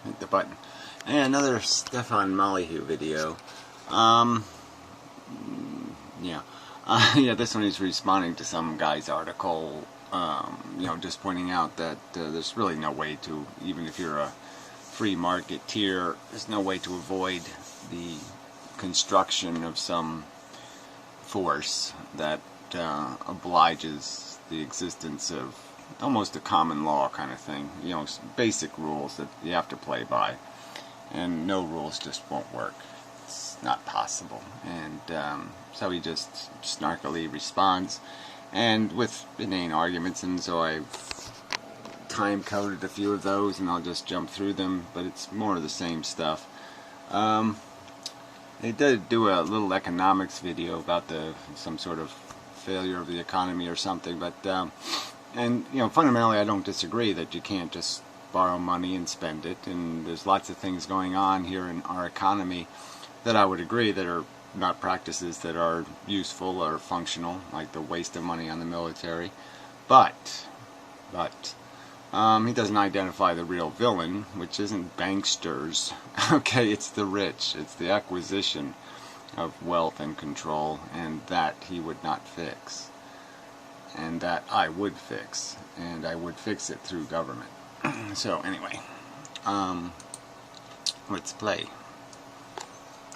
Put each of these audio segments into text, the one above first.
Hit the button. And another Stefan Molyneux video. Yeah, this one is responding to some guy's article, just pointing out that there's really no way to, even if you're a free marketeer, there's no way to avoid the construction of some force that obliges the existence of almost a common law kind of thing, basic rules that you have to play by, and no rules just won't work. It's not possible. And so he just snarkily responds, and with inane arguments, and so I've time-coded a few of those, and I'll just jump through them, but it's more of the same stuff. They did do a little economics video about some sort of failure of the economy or something, but fundamentally I don't disagree that you can't just borrow money and spend it, and there's lots of things going on here in our economy that I would agree that are not practices that are useful or functional, like the waste of money on the military. But he doesn't identify the real villain, which isn't banksters. Okay, it's the rich. It's the acquisition of wealth and control, and that he would not fix. And that I would fix. And I would fix it through government. So anyway, let's play.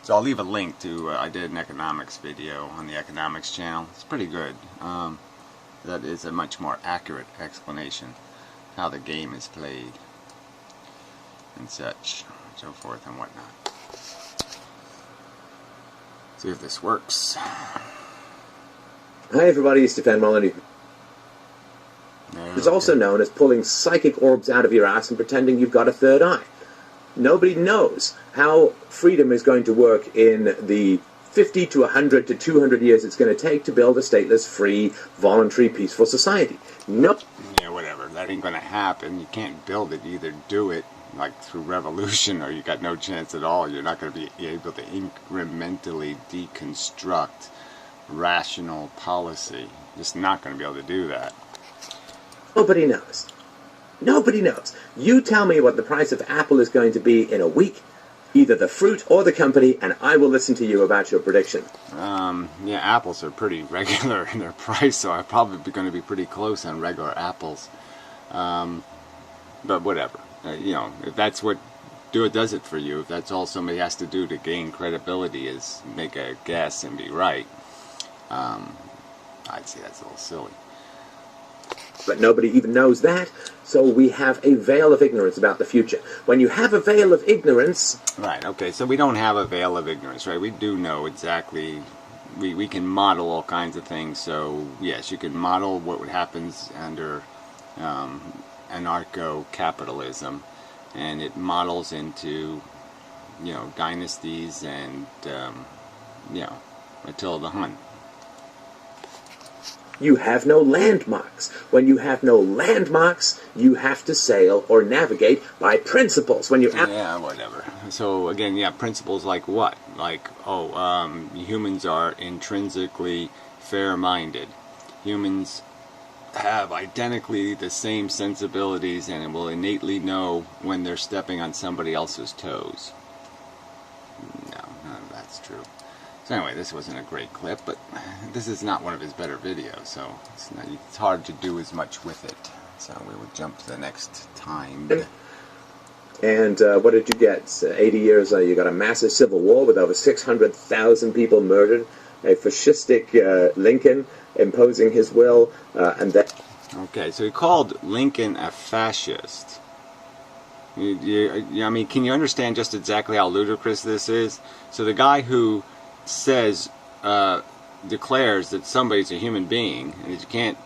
So I'll leave a link to, I did an economics video on the economics channel. It's pretty good. That is a much more accurate explanation how the game is played and such, so forth and whatnot. See if this works. Hi everybody, Stefan Molyneux. It's also known as pulling psychic orbs out of your ass and pretending you've got a third eye. Nobody knows how freedom is going to work in the 50 to 100 to 200 years it's going to take to build a stateless, free, voluntary, peaceful society. Nope. Yeah, whatever. That ain't going to happen. You can't build it. You either do it like through revolution, or you got no chance at all. You're not going to be able to incrementally deconstruct rational policy. Just not going to be able to do that. Nobody knows. Nobody knows. You tell me what the price of Apple is going to be in a week, either the fruit or the company, and I will listen to you about your prediction. Yeah, apples are pretty regular in their price, so I'm probably going to be pretty close on regular apples. But whatever. If that's what does it for you, if that's all somebody has to do to gain credibility is make a guess and be right, I'd say that's a little silly. But nobody even knows that, so we have a veil of ignorance about the future. When you have a veil of ignorance... Right, okay, so we don't have a veil of ignorance, right? We do know exactly, we can model all kinds of things, so yes, you can model what happens under anarcho-capitalism, and it models into, dynasties and, Attila the Hun. You have no landmarks. When you have no landmarks, you have to sail or navigate by principles. When you yeah, whatever. So again, yeah, principles like what? Like, humans are intrinsically fair-minded. Humans have identically the same sensibilities and will innately know when they're stepping on somebody else's toes. No, none of that's true. So anyway, this wasn't a great clip, but this is not one of his better videos, so it's hard to do as much with it. So we would jump to the next time. And what did you get? 80 years, you got a massive civil war with over 600,000 people murdered, a fascistic Lincoln imposing his will, and that... Okay, so he called Lincoln a fascist. I mean, can you understand just exactly how ludicrous this is? So the guy who says, declares that somebody's a human being, and that you can't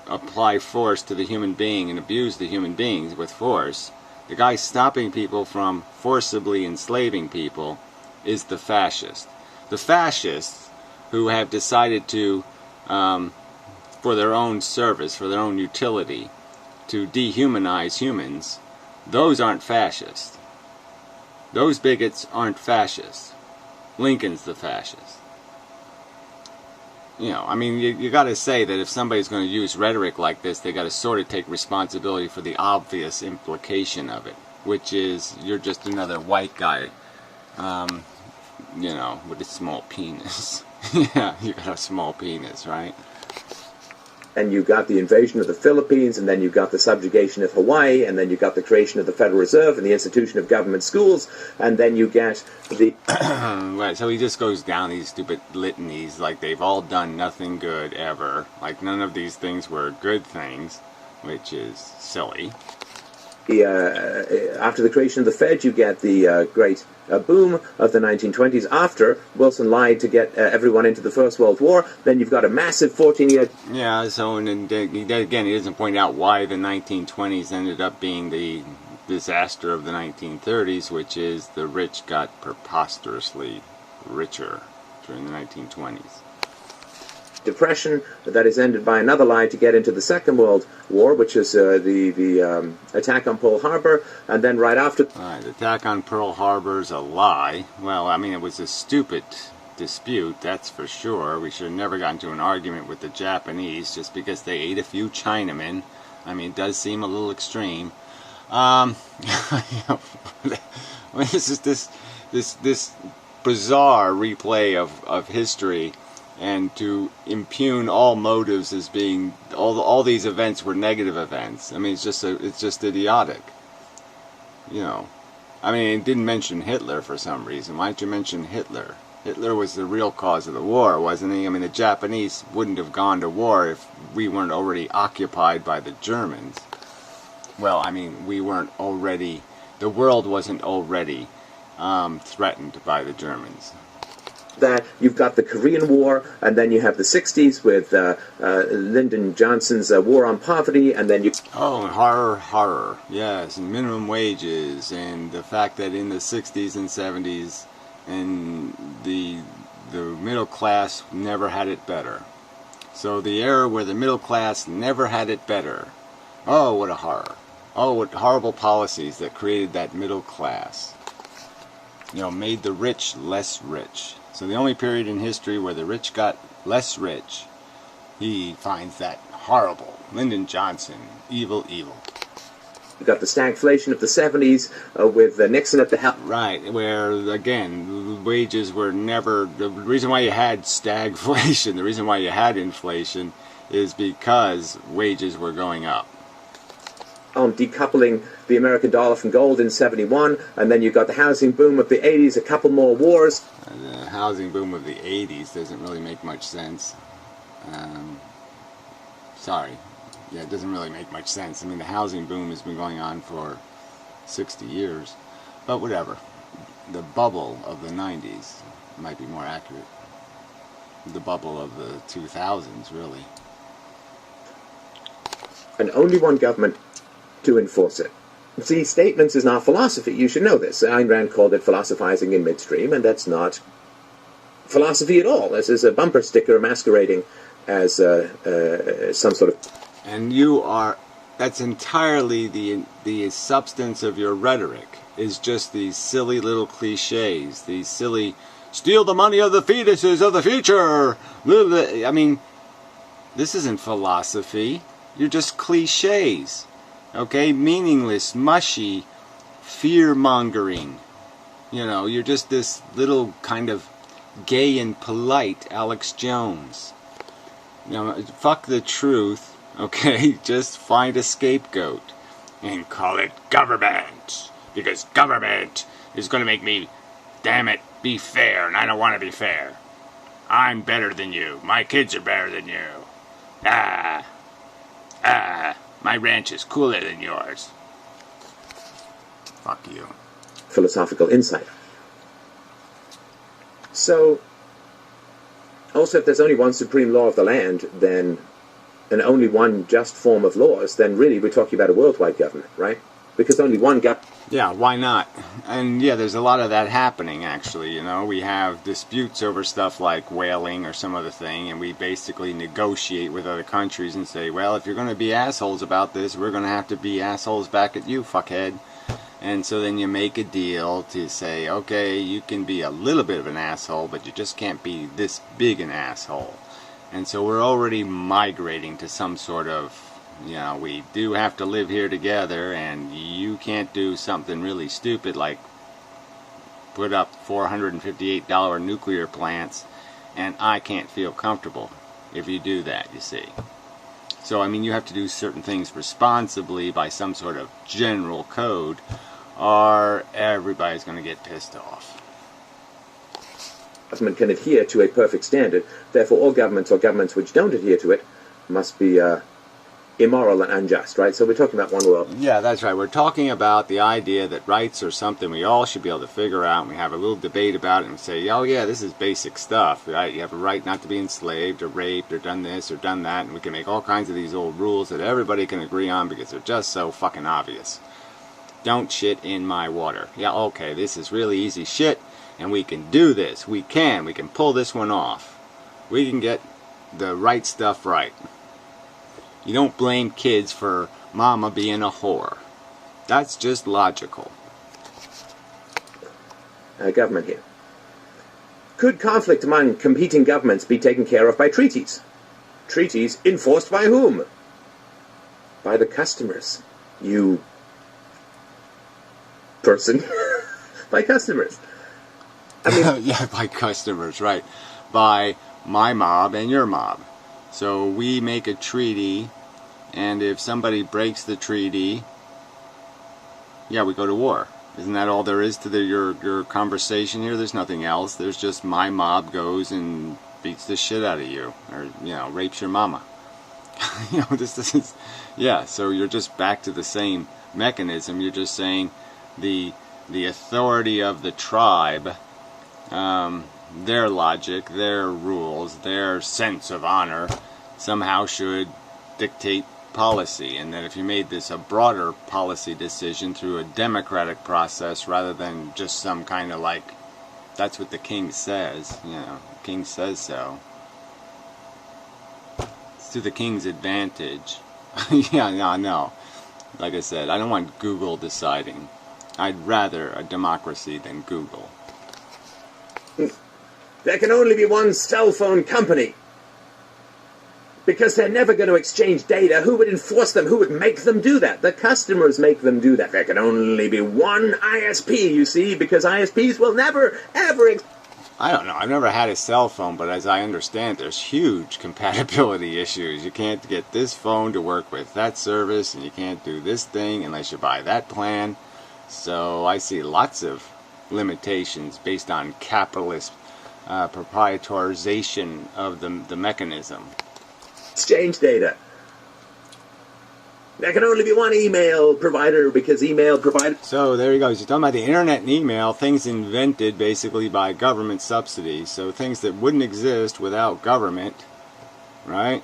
apply force to the human being and abuse the human beings with force, the guy stopping people from forcibly enslaving people is the fascist. The fascists who have decided to, for their own service, for their own utility, to dehumanize humans, those aren't fascists. Those bigots aren't fascists. Lincoln's the fascist. you know, I mean, you got to say that if somebody's going to use rhetoric like this, they got to sort of take responsibility for the obvious implication of it, which is you're just another white guy, you know, with a small penis. Yeah, you got a small penis, right? And you got the invasion of the Philippines, and then you got the subjugation of Hawaii, and then you got the creation of the Federal Reserve and the institution of government schools, and then you get the... Right, so he just goes down these stupid litanies like they've all done nothing good ever. Like none of these things were good things, which is silly. After the creation of the Fed, you get the great boom of the 1920s. After Wilson lied to get everyone into the First World War, then you've got a massive 14-year... Yeah, so and again, he doesn't point out why the 1920s ended up being the disaster of the 1930s, which is the rich got preposterously richer during the 1920s. Depression that is ended by another lie to get into the Second World War, which is the attack on Pearl Harbor, and then right after... Right, the attack on Pearl Harbor's a lie. Well, I mean, it was a stupid dispute, that's for sure. We should have never gotten into an argument with the Japanese just because they ate a few Chinamen. I mean, it does seem a little extreme. You know, this is this bizarre replay of history. And to impugn all motives as being all these events were negative events. I mean, it's just idiotic. You know, I mean, it didn't mention Hitler for some reason. Why didn't you mention Hitler? Hitler was the real cause of the war, wasn't he? I mean, the Japanese wouldn't have gone to war if we weren't already occupied by the Germans. Well, I mean, we weren't already. The world wasn't already threatened by the Germans. That you've got the Korean War, and then you have the 60s with Lyndon Johnson's War on Poverty, and then you... Oh, horror, yes, and minimum wages, and the fact that in the 60s and 70s, and the middle class never had it better. So the era where the middle class never had it better. Oh, what a horror. Oh, what horrible policies that created that middle class. You know, made the rich less rich. So the only period in history where the rich got less rich, he finds that horrible. Lyndon Johnson, evil, evil. You got the stagflation of the 70s with Nixon at the helm. Right, where, again, wages were never... The reason why you had stagflation, the reason why you had inflation, is because wages were going up. Decoupling the American dollar from gold in 71, and then you got the housing boom of the 80s, a couple more wars. The housing boom of the 80s doesn't really make much sense. Sorry. Yeah, it doesn't really make much sense. I mean, the housing boom has been going on for 60 years. But whatever. The bubble of the 90s might be more accurate. The bubble of the 2000s, really. And only one government to enforce it. See, statements is not philosophy. You should know this. Ayn Rand called it philosophizing in midstream, and that's not philosophy at all. This is a bumper sticker masquerading as some sort of... And that's entirely the substance of your rhetoric, is just these silly little cliches, these silly, steal the money of the fetuses of the future. I mean, this isn't philosophy. You're just cliches. Okay, meaningless, mushy, fear-mongering. You know, you're just this little kind of gay and polite Alex Jones. You know, fuck the truth, okay? Just find a scapegoat and call it government. Because government is going to make me, damn it, be fair, and I don't want to be fair. I'm better than you. My kids are better than you. My ranch is cooler than yours. Fuck you. Philosophical insight. So, also if there's only one supreme law of the land, then, and only one just form of laws, then really we're talking about a worldwide government, right? Because only one Yeah, why not? And yeah, there's a lot of that happening, actually, you know. We have disputes over stuff like whaling or some other thing, and we basically negotiate with other countries and say, well, if you're going to be assholes about this, we're going to have to be assholes back at you, fuckhead. And so then you make a deal to say, okay, you can be a little bit of an asshole, but you just can't be this big an asshole. And so we're already migrating to some sort of, we do have to live here together, and you can't do something really stupid like put up $458 nuclear plants, and I can't feel comfortable if you do that, you see. So, I mean, you have to do certain things responsibly by some sort of general code, or everybody's going to get pissed off. Government can adhere to a perfect standard. Therefore, all governments or governments which don't adhere to it must be immoral and unjust, right? So we're talking about one world. Yeah, that's right. We're talking about the idea that rights are something we all should be able to figure out, and we have a little debate about it and say, oh yeah, this is basic stuff, right? You have a right not to be enslaved or raped or done this or done that, and we can make all kinds of these old rules that everybody can agree on because they're just so fucking obvious. Don't shit in my water. Yeah, okay, this is really easy shit, and we can do this. We can pull this one off. We can get the right stuff right. You don't blame kids for mama being a whore. That's just logical. Government here. Could conflict among competing governments be taken care of by treaties? Treaties enforced by whom? By the customers. You person. By customers. I mean, yeah, by customers, right. By my mob and your mob. So we make a treaty, and if somebody breaks the treaty, yeah, we go to war. Isn't that all there is to your conversation here? There's nothing else. There's just my mob goes and beats the shit out of you, or rapes your mama. This is, yeah. So you're just back to the same mechanism. You're just saying the authority of the tribe, their logic, their rules, their sense of honor somehow should dictate policy, and that if you made this a broader policy decision through a democratic process rather than just some kind of like, that's what the king says, the king says so. It's to the king's advantage. Yeah, no. Like I said, I don't want Google deciding. I'd rather a democracy than Google. There can only be one cell phone company. Because they're never going to exchange data. Who would enforce them? Who would make them do that? The customers make them do that. There can only be one ISP, you see, because ISPs will never, ever... I don't know. I've never had a cell phone, but as I understand, there's huge compatibility issues. You can't get this phone to work with that service, and you can't do this thing unless you buy that plan. So I see lots of limitations based on capitalist proprietarization of the mechanism. Exchange data. There can only be one email provider because email provider... So there you go. You're talking about the internet and email, things invented basically by government subsidies. So things that wouldn't exist without government, right?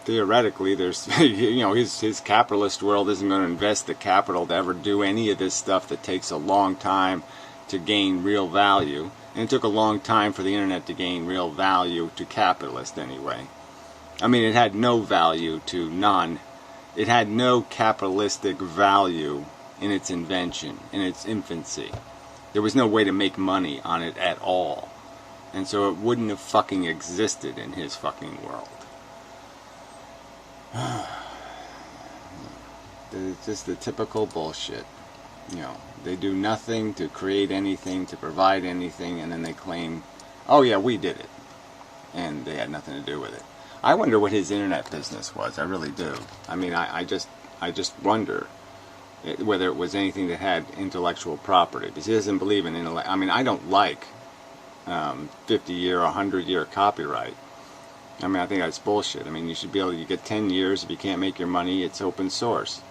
Theoretically, there's, his capitalist world isn't going to invest the capital to ever do any of this stuff that takes a long time to gain real value. And it took a long time for the internet to gain real value to capitalists anyway. I mean, it had no value to it had no capitalistic value in its invention, in its infancy. There was no way to make money on it at all. And so it wouldn't have fucking existed in his fucking world. It's just the typical bullshit. They do nothing to create anything, to provide anything, and then they claim, oh yeah, we did it. And they had nothing to do with it. I wonder what his internet business was. I really do. I mean, I just wonder whether it was anything that had intellectual property. Because he doesn't believe in intellect. I mean, I don't like 50-year, 100-year copyright. I mean, I think that's bullshit. I mean, you should be able to get 10 years. If you can't make your money, it's open source.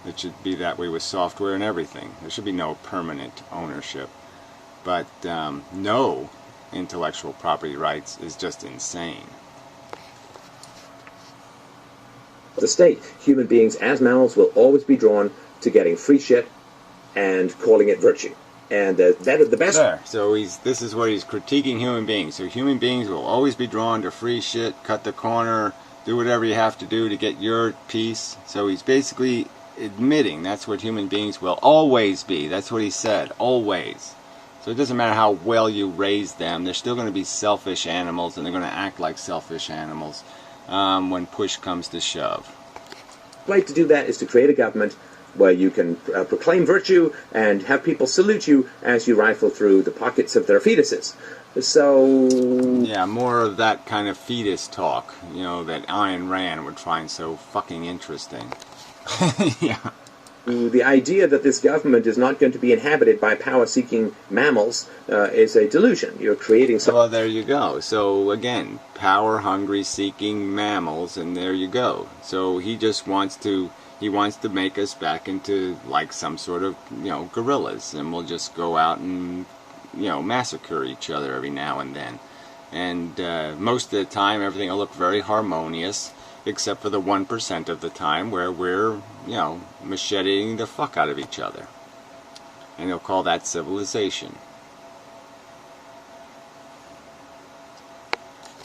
It should be that way with software and everything. There should be no permanent ownership. But no intellectual property rights is just insane. The state, human beings as mammals will always be drawn to getting free shit and calling it virtue. And that is the best... There. So this is what he's critiquing human beings. So human beings will always be drawn to free shit, cut the corner, do whatever you have to do to get your piece. So he's basically admitting that's what human beings will always be. That's what he said, always. So it doesn't matter how well you raise them, they're still going to be selfish animals, and they're going to act like selfish animals when push comes to shove. The way to do that is to create a government where you can proclaim virtue and have people salute you as you rifle through the pockets of their fetuses. So... yeah, more of that kind of fetus talk, you know, that Ayn Rand would find so fucking interesting. Yeah. The idea that this government is not going to be inhabited by power-seeking mammals is a delusion. You're creating some... Well, there you go. So, again, power-hungry seeking mammals, and there you go. So he just wants to... he wants to make us back into, like, some sort of, you know, gorillas, and we'll just go out and, you know, massacre each other every now and then. And most of the time, everything will look very harmonious, except for the 1% of the time where we're, you know, macheting the fuck out of each other. And they'll call that civilization.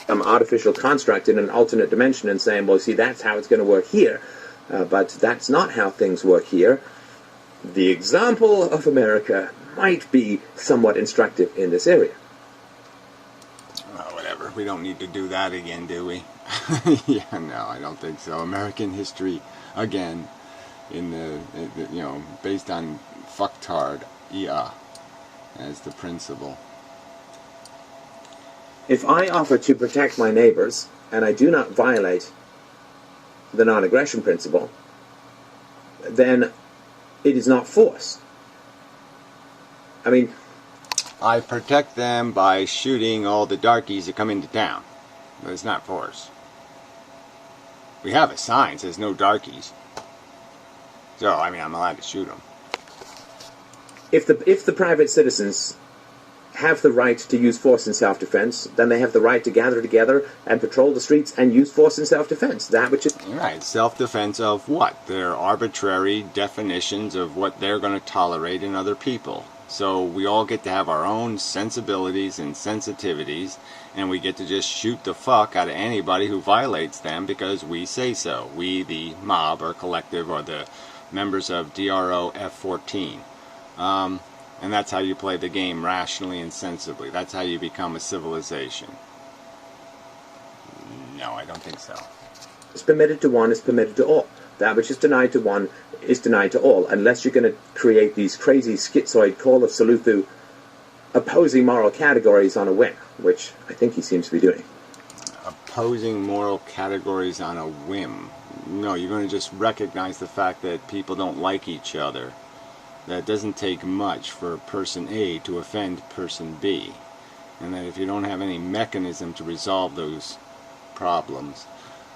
Some artificial construct in an alternate dimension and saying, well, see, that's how it's going to work here. But that's not how things work here. The example of America might be somewhat instructive in this area. Well, whatever. We don't need to do that again, do we? Yeah, no, I don't think so. American history, again, in the you know, based on fucktard, yeah, as the principle. If I offer to protect my neighbors, and I do not violate the non-aggression principle, then it is not force. I mean... I protect them by shooting all the darkies that come into town. But it's not force. We have a sign that says no darkies. So, I mean, I'm allowed to shoot them. If the private citizens have the right to use force in self-defense, then they have the right to gather together and patrol the streets and use force in self-defense. That which is... right, self-defense of what? Their arbitrary definitions of what they're going to tolerate in other people. So we all get to have our own sensibilities and sensitivities, and we get to just shoot the fuck out of anybody who violates them because we say so. We, the mob or collective, or the members of DRO F-14. And that's how you play the game rationally and sensibly. That's how you become a civilization. No, I don't think so. It's permitted to one is permitted to all. That which is denied to one is denied to all, unless you're going to create these crazy schizoid Call of Saluthu opposing moral categories on a whim, which I think he seems to be doing. Opposing moral categories on a whim. No, you're going to just recognize the fact that people don't like each other. That it doesn't take much for person A to offend person B. And that if you don't have any mechanism to resolve those problems,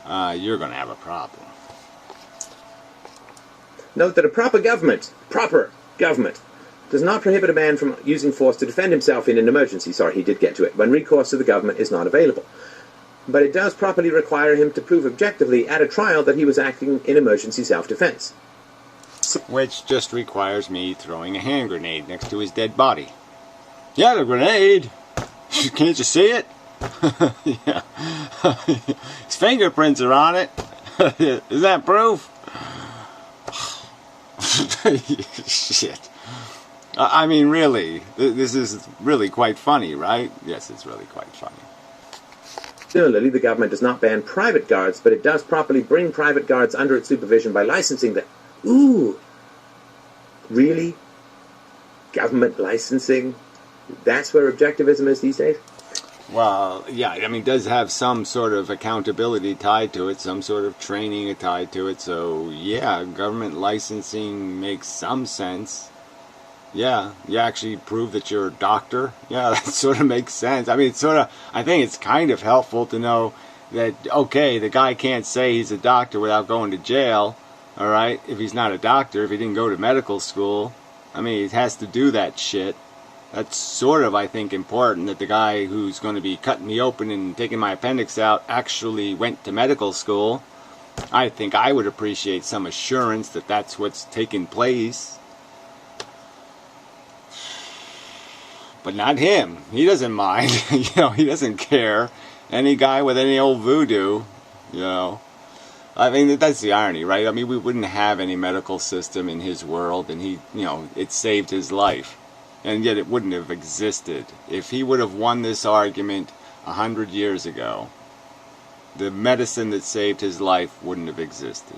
you're going to have a problem. Note that a proper government, does not prohibit a man from using force to defend himself in an emergency. Sorry, he did get to it. When recourse to the government is not available. But it does properly require him to prove objectively at a trial that he was acting in emergency self-defense. Which just requires me throwing a hand grenade next to his dead body. Yeah, the grenade! Can't you see it? Yeah. His fingerprints are on it. Is that proof? Shit. I mean, really, this is really quite funny, right? Yes, it's really quite funny. Similarly, the government does not ban private guards, but it does properly bring private guards under its supervision by licensing them. Ooh! Really? Government licensing? That's where objectivism is these days? Well, yeah, I mean, it does have some sort of accountability tied to it, some sort of training tied to it, so yeah, government licensing makes some sense. Yeah, you actually prove that you're a doctor. Yeah, that sort of makes sense. I mean, it's sort of, I think it's kind of helpful to know that, okay, the guy can't say he's a doctor without going to jail, all right, if he's not a doctor, if he didn't go to medical school. I mean, he has to do that shit. That's sort of, I think, important that the guy who's going to be cutting me open and taking my appendix out actually went to medical school. I think I would appreciate some assurance that that's what's taking place. But not him. He doesn't mind. You know, he doesn't care. Any guy with any old voodoo, you know. I mean, that's the irony, right? I mean, we wouldn't have any medical system in his world, and he, you know, it saved his life. And yet it wouldn't have existed. If he would have won this argument 100 years ago, the medicine that saved his life wouldn't have existed.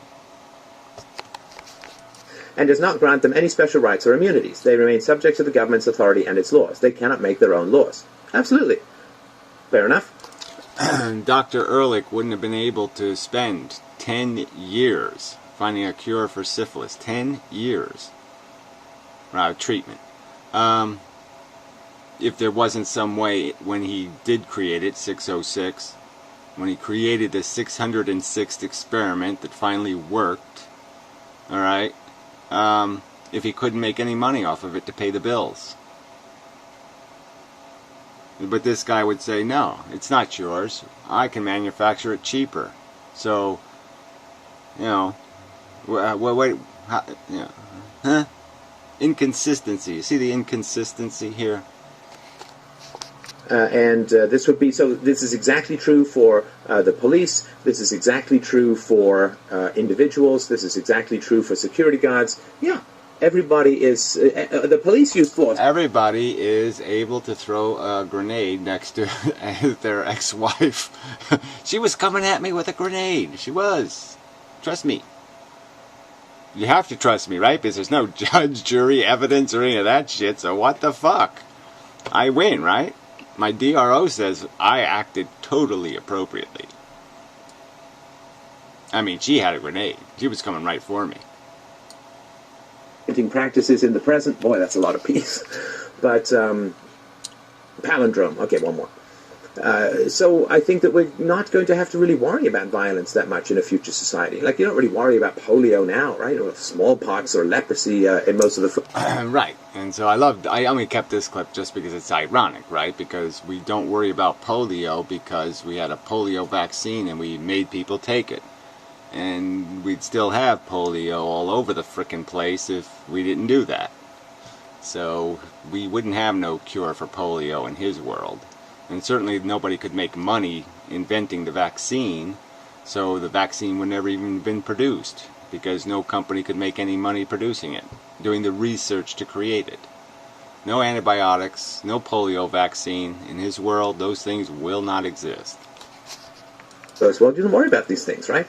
And does not grant them any special rights or immunities. They remain subject to the government's authority and its laws. They cannot make their own laws. Absolutely. Fair enough. Dr. Ehrlich wouldn't have been able to spend 10 years finding a cure for syphilis. 10 years. Treatment. If there wasn't some way, when he did create it, 606, when he created the 606th experiment that finally worked, alright, if he couldn't make any money off of it to pay the bills. But this guy would say, no, it's not yours. I can manufacture it cheaper. So, you know, inconsistency. You see the inconsistency here? This would be, so this is exactly true for the police, this is exactly true for individuals, this is exactly true for security guards. Yeah, everybody is, the police use force. Everybody is able to throw a grenade next to their ex-wife. She was coming at me with a grenade. She was. Trust me. You have to trust me, right? Because there's no judge, jury, evidence, or any of that shit, so what the fuck? I win, right? My DRO says I acted totally appropriately. I mean, she had a grenade. She was coming right for me. Practices in the present, boy, that's a lot of peace. But, palindrome, okay, one more. So I think that we're not going to have to really worry about violence that much in a future society. Like, you don't really worry about polio now, right? Or smallpox or leprosy in most of the... Right. And so I only kept this clip just because it's ironic, right? Because we don't worry about polio because we had a polio vaccine and we made people take it. And we'd still have polio all over the frickin' place if we didn't do that. So we wouldn't have no cure for polio in his world. And certainly nobody could make money inventing the vaccine, so the vaccine would never even been produced, because no company could make any money producing it, doing the research to create it. No antibiotics, no polio vaccine. In his world, those things will not exist. So as well, you don't worry about these things, right?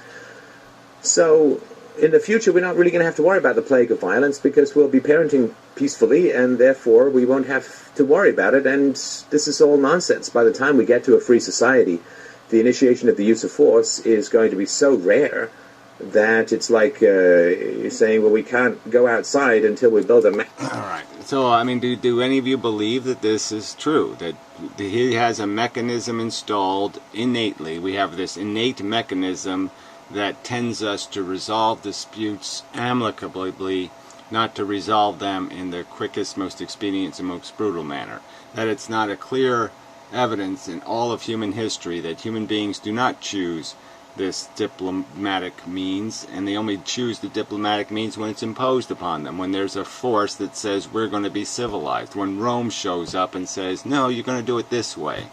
So in the future, we're not really going to have to worry about the plague of violence because we'll be parenting peacefully, and therefore we won't have to worry about it. And this is all nonsense. By the time we get to a free society, the initiation of the use of force is going to be so rare that it's like you're saying, well, we can't go outside until we build a... All right. So, I mean, do any of you believe that this is true? That he has a mechanism installed innately? We have this innate mechanism that tends us to resolve disputes amicably, not to resolve them in the quickest, most expedient, and most brutal manner. That it's not a clear evidence in all of human history that human beings do not choose this diplomatic means, and they only choose the diplomatic means when it's imposed upon them, when there's a force that says we're going to be civilized, when Rome shows up and says, no, you're going to do it this way.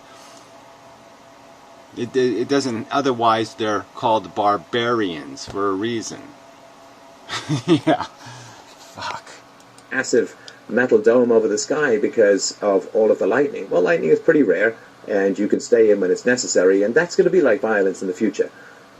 It doesn't, otherwise they're called barbarians for a reason. Yeah. Fuck. Massive metal dome over the sky because of all of the lightning. Well, lightning is pretty rare, and you can stay in when it's necessary, and that's going to be like violence in the future.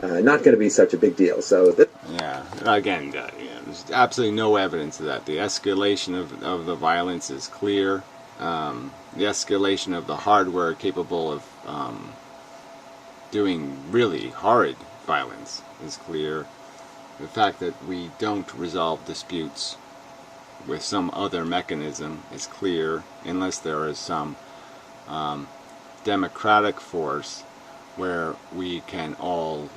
Not going to be such a big deal. So yeah, again, there's absolutely no evidence of that. The escalation of the violence is clear. The escalation of the hardware capable of doing really horrid violence is clear. The fact that we don't resolve disputes with some other mechanism is clear, unless there is some democratic force where we can all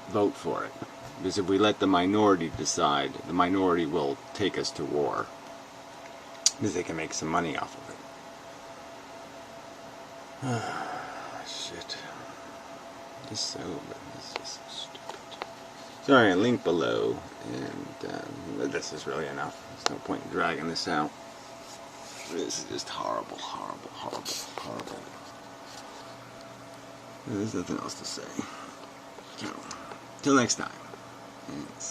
vote for it. Because if we let the minority decide, the minority will take us to war. Because they can make some money off of it. Shit. This is just stupid. Sorry, link below. And this is really enough. There's no point in dragging this out. This is just horrible, horrible, horrible, horrible. There's nothing else to say. So, till next time. It's